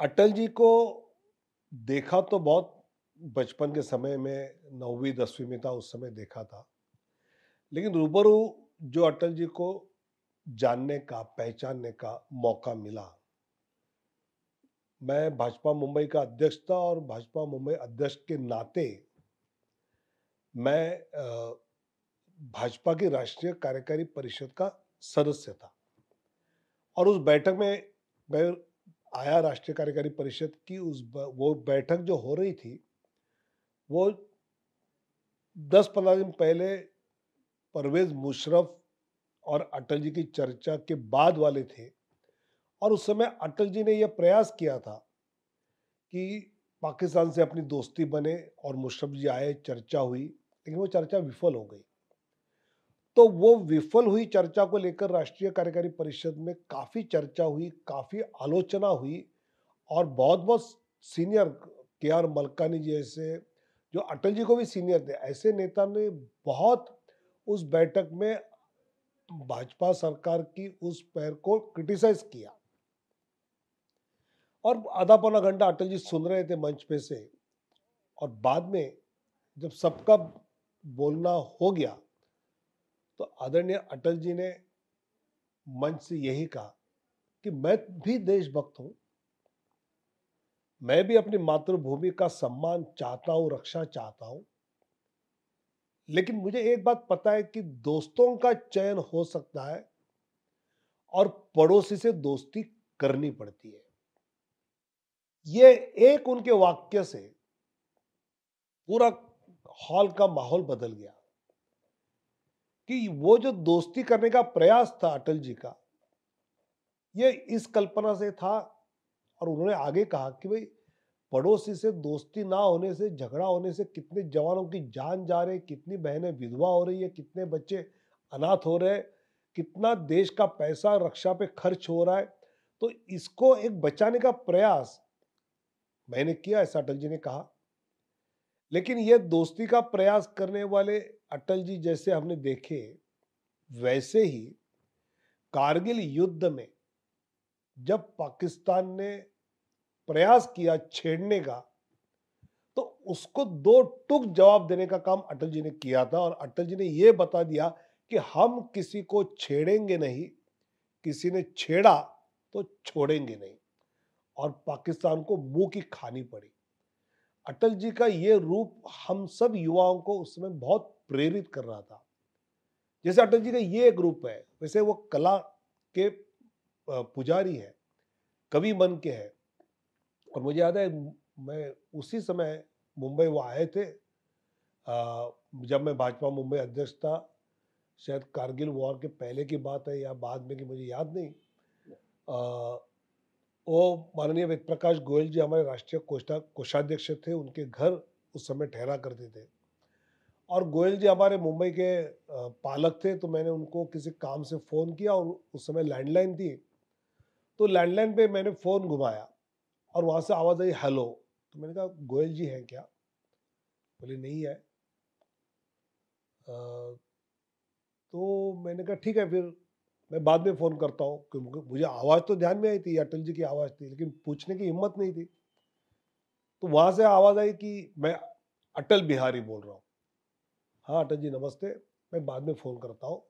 अटल जी को देखा तो बहुत बचपन के समय में 9वीं 10वीं में था, उस समय देखा था। लेकिन रूबरू जो अटल जी को जानने का, पहचानने का मौका मिला, मैं भाजपा मुंबई का अध्यक्ष था और भाजपा मुंबई अध्यक्ष के नाते मैं भाजपा की राष्ट्रीय कार्यकारी परिषद का सदस्य था। और उस बैठक में मैं आया, राष्ट्रीय कार्यकारी परिषद की वो बैठक जो हो रही थी, वो 10-15 दिन पहले परवेज मुशर्रफ और अटल जी की चर्चा के बाद वाले थे। और उस समय अटल जी ने यह प्रयास किया था कि पाकिस्तान से अपनी दोस्ती बने, और मुशर्रफ जी आए, चर्चा हुई, लेकिन वो चर्चा विफल हो गई। तो वो विफल हुई चर्चा को लेकर राष्ट्रीय कार्यकारी परिषद में काफी चर्चा हुई, काफी आलोचना हुई। और बहुत बहुत सीनियर, के आर मलकानी जी जैसे, जो अटल जी को भी सीनियर थे, ऐसे नेता ने बहुत उस बैठक में भाजपा सरकार की उस पैर को क्रिटिसाइज किया। और आधा पौना घंटा अटल जी सुन रहे थे मंच पे से। और बाद में जब सबका बोलना हो गया, तो आदरणीय अटल जी ने मंच से यही कहा कि मैं भी देशभक्त हूं, मैं भी अपनी मातृभूमि का सम्मान चाहता हूं, रक्षा चाहता हूं। लेकिन मुझे एक बात पता है कि दोस्तों का चयन हो सकता है और पड़ोसी से दोस्ती करनी पड़ती है। ये एक उनके वाक्य से पूरा हॉल का माहौल बदल गया कि वो जो दोस्ती करने का प्रयास था अटल जी का, ये इस कल्पना से था। और उन्होंने आगे कहा कि भाई, पड़ोसी से दोस्ती ना होने से, झगड़ा होने से कितने जवानों की जान जा रही है, कितनी बहनें विधवा हो रही है, कितने बच्चे अनाथ हो रहे हैं, कितना देश का पैसा रक्षा पे खर्च हो रहा है। तो इसको एक बचाने का प्रयास मैंने किया, ऐसा अटल जी ने कहा। लेकिन ये दोस्ती का प्रयास करने वाले अटल जी जैसे हमने देखे, वैसे ही कारगिल युद्ध में जब पाकिस्तान ने प्रयास किया छेड़ने का, तो उसको दो टूक जवाब देने का काम अटल जी ने किया था। और अटल जी ने यह बता दिया कि हम किसी को छेड़ेंगे नहीं, किसी ने छेड़ा तो छोड़ेंगे नहीं। और पाकिस्तान को मुंह की खानी पड़ी। अटल जी का ये रूप हम सब युवाओं को उस समय बहुत प्रेरित कर रहा था। जैसे अटल जी का ये एक रूप है, वैसे वो कला के पुजारी है, कवि बन के है। और मुझे याद है, मैं उसी समय मुंबई वो आए थे, जब मैं भाजपा मुंबई अध्यक्ष था। शायद कारगिल वॉर के पहले की बात है या बाद में की, मुझे याद नहीं। अ, वो माननीय वेद प्रकाश गोयल जी हमारे राष्ट्रीय कोषाध्यक्ष थे, उनके घर उस समय ठहरा करते थे। और गोयल जी हमारे मुंबई के पालक थे, तो मैंने उनको किसी काम से फ़ोन किया और उस समय लैंडलाइन थी। तो लैंडलाइन पे मैंने फ़ोन घुमाया और वहाँ से आवाज़ आई, हेलो। तो मैंने कहा, गोयल जी हैं क्या? बोले, नहीं है। अ, तो मैंने कहा, ठीक है फिर मैं बाद में फ़ोन करता हूँ, क्योंकि मुझे आवाज़ तो ध्यान में आई थी, अटल जी की आवाज़ थी, लेकिन पूछने की हिम्मत नहीं थी। तो वहाँ से आवाज़ आई कि मैं अटल बिहारी बोल रहा हूँ। हाँ अटल जी नमस्ते, मैं बाद में फ़ोन करता हूँ,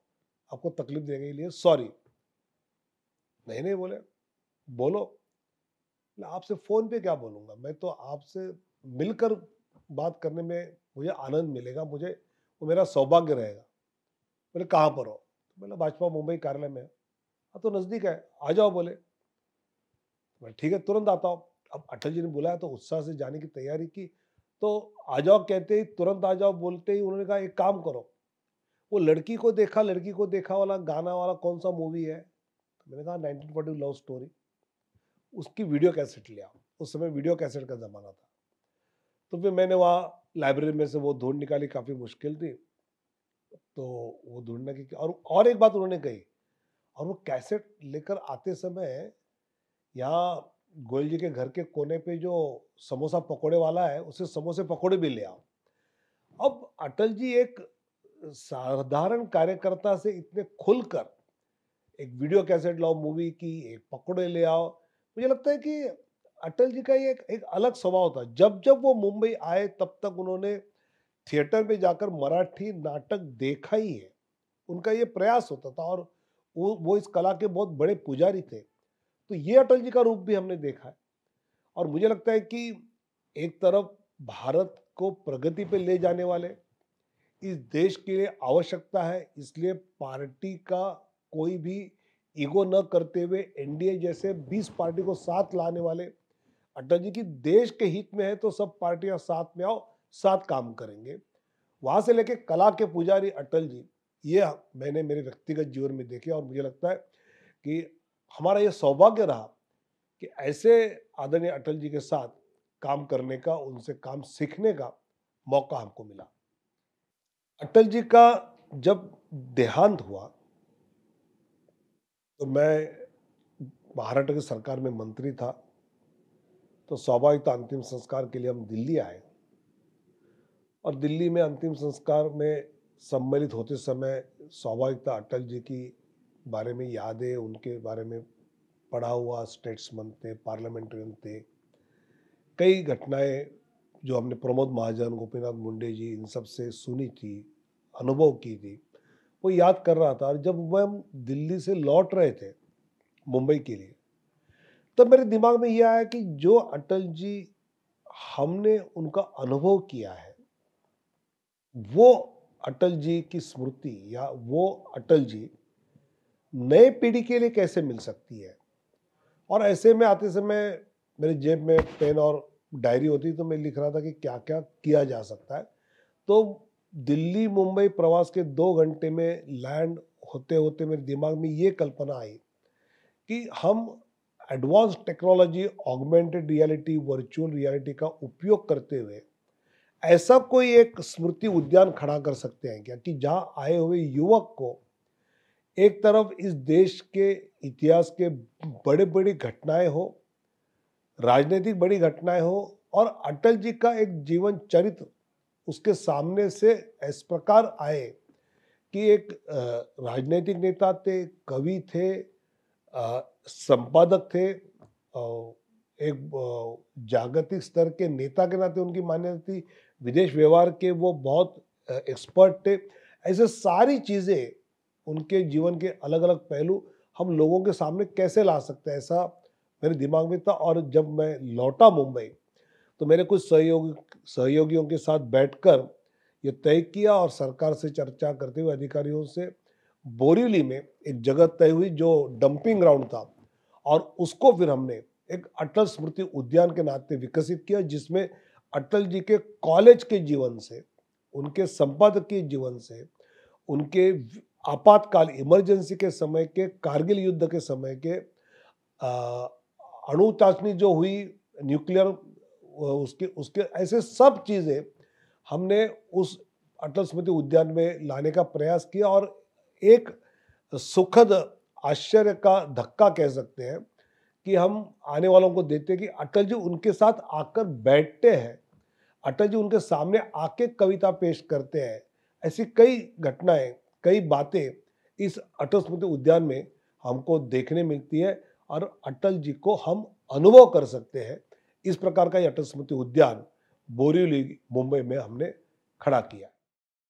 आपको तकलीफ़ देने के लिए सॉरी। नहीं, नहीं बोले, बोलो। मैं आपसे फ़ोन पे क्या बोलूँगा? मैं तो आपसे मिलकर बात करने में मुझे आनंद मिलेगा, मुझे वो मेरा सौभाग्य रहेगा। बोले, कहाँ पर हो? तो बोला, भाजपा मुंबई कार्यालय में। हाँ, तो नज़दीक है, आ जाओ बोले। मैं ठीक है, तुरंत आता हूँ। अब अटल जी ने बुलाया तो उत्साह से जाने की तैयारी की। तो आ जाओ कहते ही, तुरंत आ जाओ बोलते ही उन्होंने कहा, एक काम करो, वो लड़की को देखा वाला गाना वाला कौन-सा मूवी है? तो मैंने कहा, 1942 लव स्टोरी। उसकी वीडियो कैसेट ले आओ। उस समय वीडियो कैसेट का ज़माना था। तो फिर मैंने वहाँ लाइब्रेरी में से वो ढूँढ निकाली, काफ़ी मुश्किल थी। तो वो ढूँढने की, और एक बात उन्होंने कही, और वो कैसेट लेकर आते समय यहाँ गोयल जी के घर के कोने पे जो समोसा पकोड़े वाला है, उससे समोसे पकोड़े भी ले आओ। अब अटल जी एक साधारण कार्यकर्ता से इतने खुलकर, एक वीडियो कैसेट लाओ मूवी की, एक पकोड़े ले आओ। मुझे लगता है कि अटल जी का ये एक अलग स्वभाव था। जब जब वो मुंबई आए तब तक उन्होंने थिएटर में जाकर मराठी नाटक देखा ही है। उनका ये प्रयास होता था, और वो इस कला के बहुत बड़े पुजारी थे। तो ये अटल जी का रूप भी हमने देखा है। और मुझे लगता है कि एक तरफ भारत को प्रगति पे ले जाने वाले, इस देश के लिए आवश्यकता है, इसलिए पार्टी का कोई भी ईगो न करते हुए एनडीए जैसे 20 पार्टी को साथ लाने वाले अटल जी की देश के हित में है, तो सब पार्टियां साथ में आओ, साथ काम करेंगे। वहां से लेके कला के पुजारी अटल जी, ये मैंने मेरे व्यक्तिगत जीवन में देखे, और मुझे लगता है कि हमारा ये सौभाग्य रहा कि ऐसे आदरणीय अटल जी के साथ काम करने का, उनसे काम सीखने का मौका हमको मिला। अटल जी का जब देहांत हुआ, तो मैं महाराष्ट्र की सरकार में मंत्री था। तो स्वाभाविक था, अंतिम संस्कार के लिए हम दिल्ली आए, और दिल्ली में अंतिम संस्कार में सम्मिलित होते समय स्वाभाविक था, अटल जी की बारे में यादें, उनके बारे में पढ़ा हुआ, स्टेट्समैन थे, पार्लियामेंट्रियन थे, कई घटनाएं जो हमने प्रमोद महाजन, गोपीनाथ मुंडे जी, इन सब से सुनी थी, अनुभव की थी, वो याद कर रहा था। और जब हम दिल्ली से लौट रहे थे मुंबई के लिए, तब मेरे दिमाग में यह आया कि जो अटल जी हमने उनका अनुभव किया है, वो अटल जी की स्मृति या वो अटल जी नए पीढ़ी के लिए कैसे मिल सकती है। और ऐसे में आते समय मेरी जेब में पेन और डायरी होती, तो मैं लिख रहा था कि क्या क्या किया जा सकता है। तो दिल्ली मुंबई प्रवास के 2 घंटे में लैंड होते होते मेरे दिमाग में ये कल्पना आई कि हम advance technology, augmented reality, virtual reality का उपयोग करते हुए ऐसा कोई एक स्मृति उद्यान खड़ा कर सकते हैं क्या, कि जहां आए हुए युवक को एक तरफ इस देश के इतिहास के बड़े बड़ी घटनाएं हो, राजनीतिक बड़ी घटनाएं हो, और अटल जी का एक जीवन चरित्र उसके सामने से इस प्रकार आए कि एक राजनीतिक नेता थे, कवि थे, संपादक थे, एक जागतिक स्तर के नेता के नाते उनकी मान्यता थी, विदेश व्यवहार के वो बहुत एक्सपर्ट थे। ऐसे सारी चीज़ें, उनके जीवन के अलग अलग पहलू हम लोगों के सामने कैसे ला सकते हैं, ऐसा मेरे दिमाग में था। और जब मैं लौटा मुंबई, तो मैंने कुछ सहयोगियों के साथ बैठकर ये तय किया, और सरकार से चर्चा करते हुए अधिकारियों से बोरीवली में एक जगह तय हुई जो डंपिंग ग्राउंड था, और उसको फिर हमने एक अटल स्मृति उद्यान के नाते विकसित किया, जिसमें अटल जी के कॉलेज के जीवन से, उनके संपादकीय जीवन से, उनके आपातकाल इमरजेंसी के समय के, कारगिल युद्ध के समय के अणु चाशनी जो हुई, न्यूक्लियर उसके उसके ऐसे सब चीज़ें हमने उस अटल स्मृति उद्यान में लाने का प्रयास किया। और एक सुखद आश्चर्य का धक्का कह सकते हैं कि हम आने वालों को देते हैं कि अटल जी उनके साथ आकर बैठते हैं, अटल जी उनके सामने आके कविता पेश करते हैं। ऐसी कई घटनाएं, कई बातें इस अटल स्मृति उद्यान में हमको देखने मिलती है, और अटल जी को हम अनुभव कर सकते हैं। इस प्रकार का ये अटल स्मृति उद्यान बोरीवली मुंबई में हमने खड़ा किया।